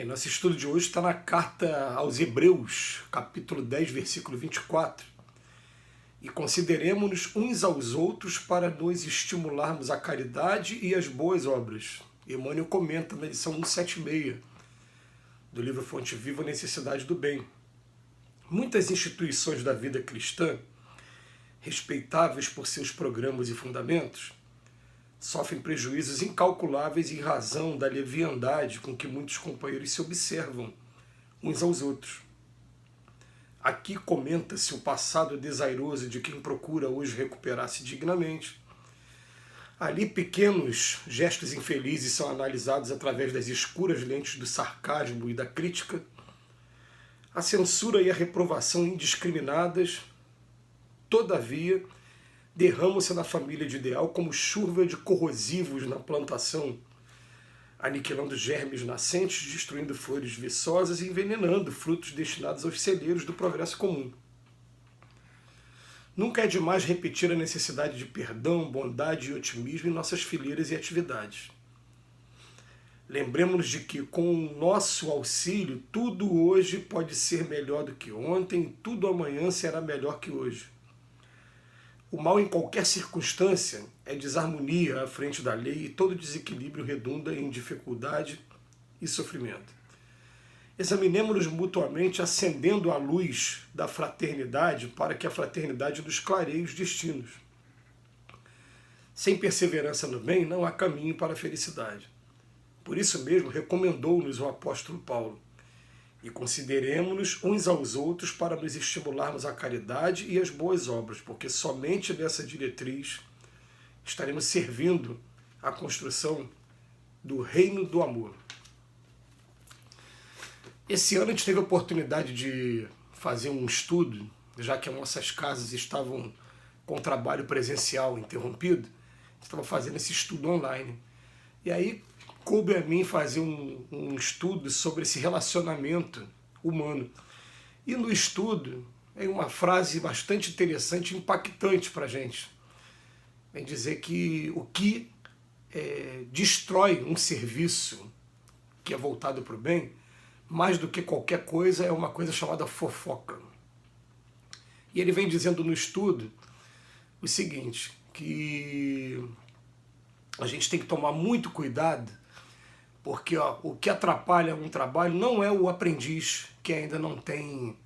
Nosso estudo de hoje está na carta aos Hebreus, capítulo 10, versículo 24. E consideremo-nos uns aos outros para nos estimularmos à caridade e às boas obras. Emmanuel comenta na lição 176 do livro Fonte Viva, a Necessidade do Bem. Muitas instituições da vida cristã, respeitáveis por seus programas e fundamentos, sofrem prejuízos incalculáveis em razão da leviandade com que muitos companheiros se observam uns aos outros. Aqui comenta-se o passado desairoso de quem procura hoje recuperar-se dignamente. Ali pequenos gestos infelizes são analisados através das escuras lentes do sarcasmo e da crítica. A censura e a reprovação indiscriminadas, todavia, derramam-se na família de ideal como chuva de corrosivos na plantação, aniquilando germes nascentes, destruindo flores viçosas e envenenando frutos destinados aos celeiros do progresso comum. Nunca é demais repetir a necessidade de perdão, bondade e otimismo em nossas fileiras e atividades. Lembremos-nos de que, com o nosso auxílio, tudo hoje pode ser melhor do que ontem e tudo amanhã será melhor que hoje. O mal em qualquer circunstância é desarmonia à frente da lei e todo desequilíbrio redunda em dificuldade e sofrimento. Examinemos-nos mutuamente acendendo a luz da fraternidade para que a fraternidade nos clareie os destinos. Sem perseverança no bem não há caminho para a felicidade. Por isso mesmo recomendou-nos o apóstolo Paulo: e consideremo-nos uns aos outros para nos estimularmos à caridade e às boas obras, porque somente nessa diretriz estaremos servindo à construção do reino do amor. Esse ano a gente teve a oportunidade de fazer um estudo, já que as nossas casas estavam com o trabalho presencial interrompido, a gente estava fazendo esse estudo online. E aí coube a mim fazer um estudo sobre esse relacionamento humano. E no estudo, é uma frase bastante interessante, impactante para a gente. Vem dizer que o que destrói um serviço que é voltado para o bem, mais do que qualquer coisa, é uma coisa chamada fofoca. E ele vem dizendo no estudo o seguinte, que a gente tem que tomar muito cuidado, porque o que atrapalha um trabalho não é o aprendiz que ainda não tem,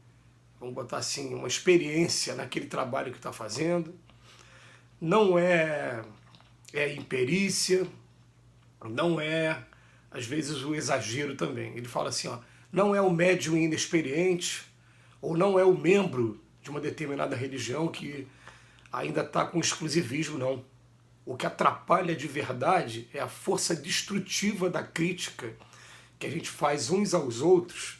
vamos botar assim, uma experiência naquele trabalho que está fazendo, não é imperícia, não é, às vezes, o exagero também. Ele fala assim, não é o médium inexperiente, ou não é o membro de uma determinada religião que ainda está com exclusivismo, não. O que atrapalha de verdade é a força destrutiva da crítica que a gente faz uns aos outros,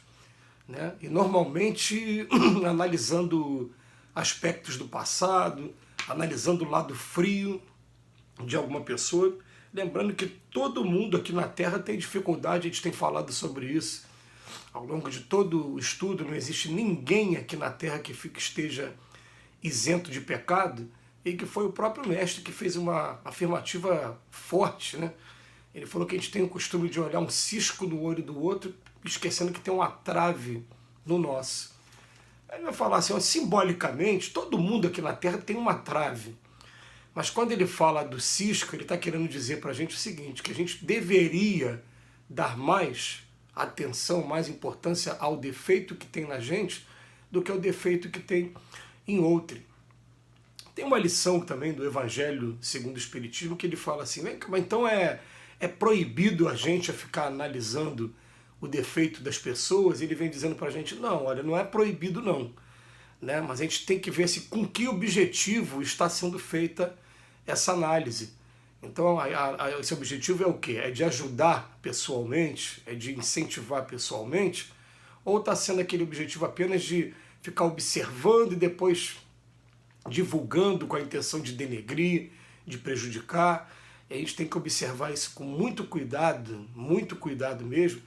né? E normalmente analisando aspectos do passado, analisando o lado frio de alguma pessoa, lembrando que todo mundo aqui na Terra tem dificuldade, a gente tem falado sobre isso. Ao longo de todo o estudo, não existe ninguém aqui na Terra que esteja isento de pecado, e que foi o próprio mestre que fez uma afirmativa forte, né? Ele falou que a gente tem o costume de olhar um cisco no olho do outro, esquecendo que tem uma trave no nosso. Aí ele vai falar assim, simbolicamente, todo mundo aqui na Terra tem uma trave. Mas quando ele fala do cisco, ele está querendo dizer para a gente o seguinte, que a gente deveria dar mais atenção, mais importância ao defeito que tem na gente, do que ao defeito que tem em outro. Tem uma lição também do Evangelho segundo o Espiritismo que ele fala assim, mas então é proibido a gente ficar analisando o defeito das pessoas? Ele vem dizendo para a gente, não, olha, não é proibido não, né? Mas a gente tem que ver se, com que objetivo está sendo feita essa análise. Então esse objetivo é o quê? É de ajudar pessoalmente? É de incentivar pessoalmente? Ou está sendo aquele objetivo apenas de ficar observando e depois divulgando com a intenção de denegrir, de prejudicar? E a gente tem que observar isso com muito cuidado mesmo,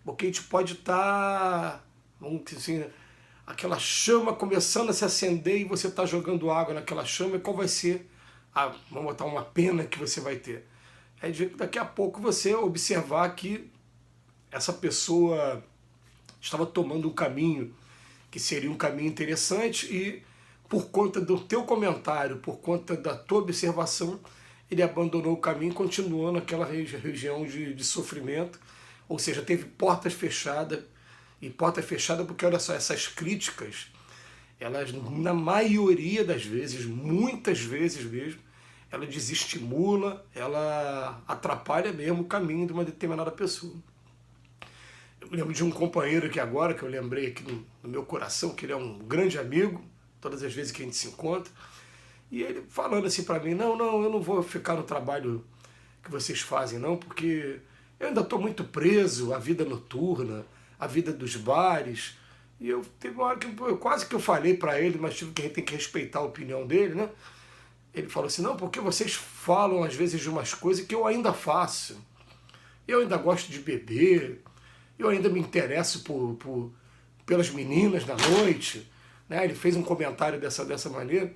porque a gente pode estar, vamos dizer assim, aquela chama começando a se acender e você está jogando água naquela chama, e qual vai ser vamos botar uma pena que você vai ter? É de daqui a pouco você observar que essa pessoa estava tomando um caminho que seria um caminho interessante e por conta do teu comentário, por conta da tua observação, ele abandonou o caminho, continuou naquela região de sofrimento, ou seja, teve portas fechadas, e porta fechada porque, olha só, essas críticas, elas, na maioria das vezes, muitas vezes mesmo, ela desestimula, ela atrapalha mesmo o caminho de uma determinada pessoa. Eu lembro de um companheiro aqui agora, que eu lembrei aqui no meu coração, que ele é um grande amigo, todas as vezes que a gente se encontra, e ele falando assim para mim, não, eu não vou ficar no trabalho que vocês fazem não, porque eu ainda estou muito preso à vida noturna, à vida dos bares, e eu teve uma hora que quase que eu falei para ele, mas tive que a gente tem que respeitar a opinião dele, né? Ele falou assim, não, porque vocês falam às vezes de umas coisas que eu ainda faço. Eu ainda gosto de beber, eu ainda me interesso pelas meninas da noite. Né? Ele fez um comentário dessa maneira,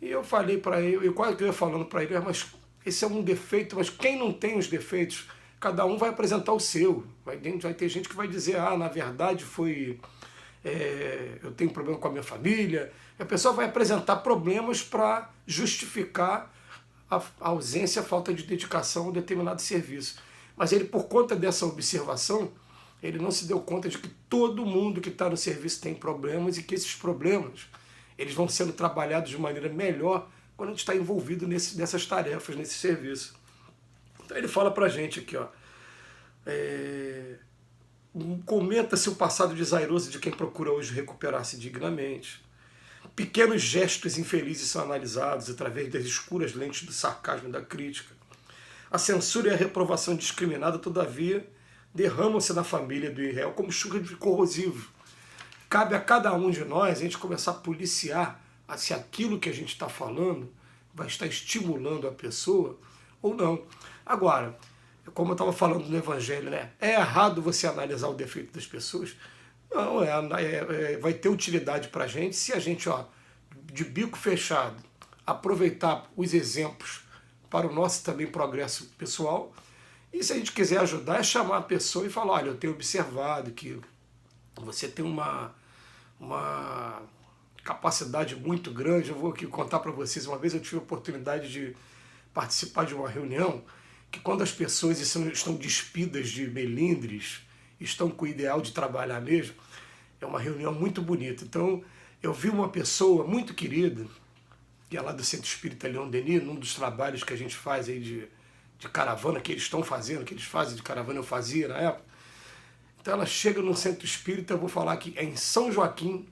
e eu falei para ele, eu quase que eu ia falando para ele, mas esse é um defeito, mas quem não tem os defeitos, cada um vai apresentar o seu. Vai ter gente que vai dizer, na verdade foi... eu tenho problema com a minha família. A pessoa vai apresentar problemas para justificar a ausência, a falta de dedicação a um determinado serviço. Mas ele, por conta dessa observação, ele não se deu conta de que todo mundo que está no serviço tem problemas e que esses problemas eles vão sendo trabalhados de maneira melhor quando a gente está envolvido nessas tarefas, nesse serviço. Então ele fala para a gente aqui, ó, comenta-se o passado desairoso de quem procura hoje recuperar-se dignamente. Pequenos gestos infelizes são analisados através das escuras lentes do sarcasmo e da crítica. A censura e a reprovação indiscriminada, todavia, derramam-se na família do irreal como chuva de corrosivo. Cabe a cada um de nós a gente começar a policiar se aquilo que a gente está falando vai estar estimulando a pessoa ou não. Agora, como eu estava falando no Evangelho, né? É errado você analisar o defeito das pessoas? Não, vai ter utilidade para a gente se a gente, de bico fechado, aproveitar os exemplos para o nosso também progresso pessoal. E se a gente quiser ajudar, é chamar a pessoa e falar, olha, eu tenho observado que você tem uma capacidade muito grande. Eu vou aqui contar para vocês, uma vez eu tive a oportunidade de participar de uma reunião que quando as pessoas estão despidas de melindres, estão com o ideal de trabalhar mesmo, é uma reunião muito bonita. Então, eu vi uma pessoa muito querida, que é lá do Centro Espírita Leon Denis, num dos trabalhos que a gente faz aí de caravana, que eles estão fazendo, que eles fazem de caravana, eu fazia na época. Então ela chega no Centro Espírita, eu vou falar que é em São Joaquim,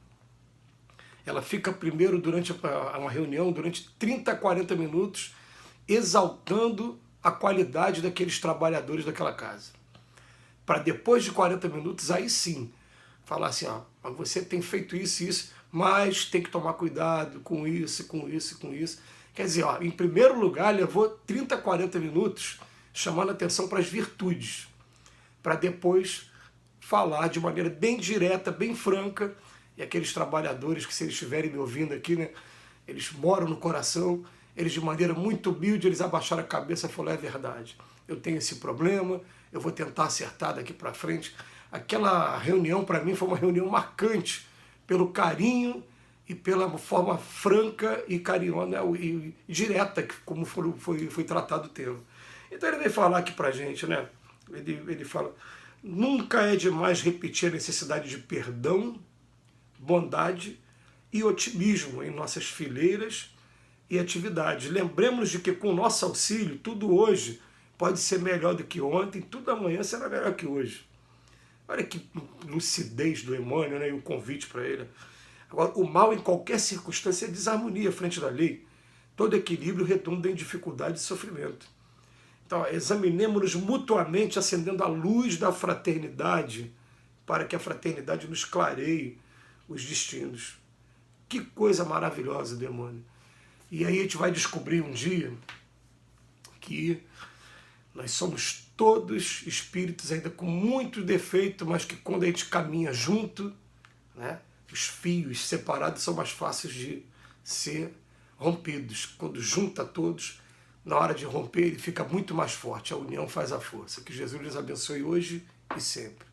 ela fica primeiro durante uma reunião, durante 30, 40 minutos, exaltando a qualidade daqueles trabalhadores daquela casa. Para depois de 40 minutos, aí sim, falar assim, mas você tem feito isso e isso, mas tem que tomar cuidado com isso, com isso, com isso. Quer dizer, em primeiro lugar, levou 30, 40 minutos chamando atenção para as virtudes, para depois falar de maneira bem direta, bem franca, e aqueles trabalhadores que, se eles estiverem me ouvindo aqui, né, eles moram no coração, eles de maneira muito humilde, eles abaixaram a cabeça e falaram, é verdade, eu tenho esse problema, eu vou tentar acertar daqui para frente. Aquela reunião, para mim, foi uma reunião marcante, pelo carinho e pela forma franca e carinhosa e direta, como foi tratado o tema. Então ele vem falar aqui para a gente, né? Ele fala, nunca é demais repetir a necessidade de perdão, bondade e otimismo em nossas fileiras e atividades. Lembremos de que com o nosso auxílio, tudo hoje pode ser melhor do que ontem, tudo amanhã será melhor que hoje. Olha que lucidez do Emmanuel, né, e o convite para ele. Agora, o mal em qualquer circunstância é desarmonia frente da lei. Todo equilíbrio redunda em dificuldade e sofrimento. Então, examinemos-nos mutuamente, acendendo a luz da fraternidade, para que a fraternidade nos clareie os destinos. Que coisa maravilhosa, demônio. E aí a gente vai descobrir um dia que nós somos todos espíritos ainda com muito defeito, mas que quando a gente caminha junto, né, os fios separados são mais fáceis de ser rompidos. Quando junta todos, na hora de romper, ele fica muito mais forte. A união faz a força. Que Jesus lhes abençoe hoje e sempre.